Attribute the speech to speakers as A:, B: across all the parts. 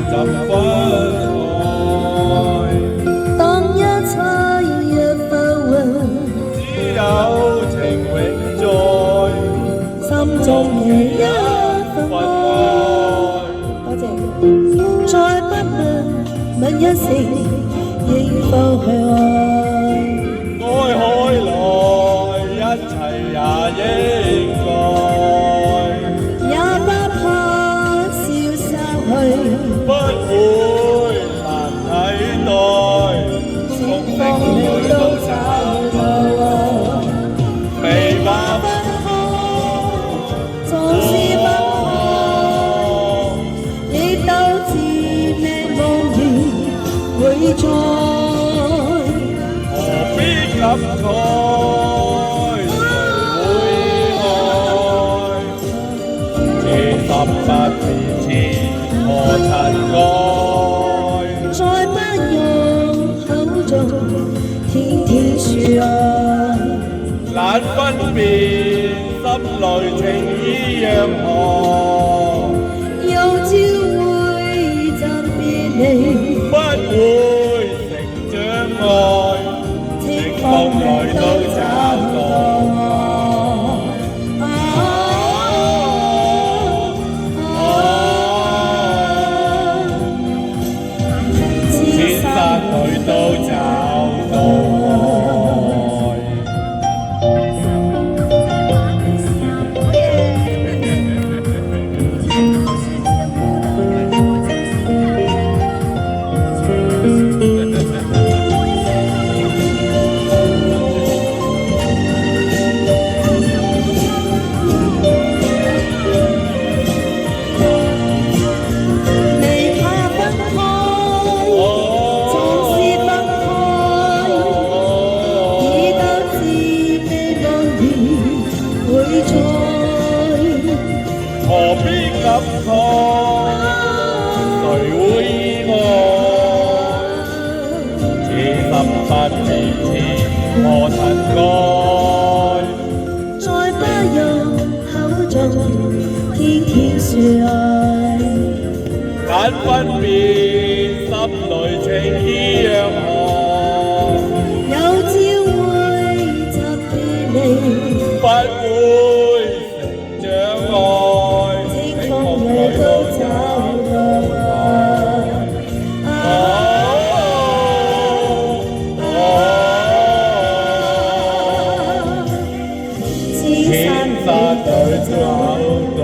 A: 怎分開？
B: 當一切若浮雲，
A: 只有情永在，
B: 心中嘅一份愛。多謝。再不問問一聲，應否去愛？
A: 愛海來，一切也應該，
B: 也不怕消失去，
A: 不會難替代，從風裏都找到，未怕分開，
B: 縱使不可，亦都自命無緣會再。
A: 何必感慨？誰會愛？28年前何曾愛？
B: 再不用口中天天說愛，
A: 難分辨心裏情意若何，
B: 有朝會暫別離，
A: 不會成障礙，逆風來都找到。千山裏都找到愛。
B: 未怕分開，縱使分開，已都自被忘記會再。
A: 何必感慨？誰會意外？28年前何曾愛？
B: 再不用口中天天說愛，
A: 難分辨心裏情意若何，
B: 有朝會暫別離，
A: 不會成障礙，
B: 清風裏都找到愛。
A: 千山裏找到愛。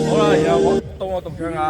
A: 好啦，然後到我讀唱啊。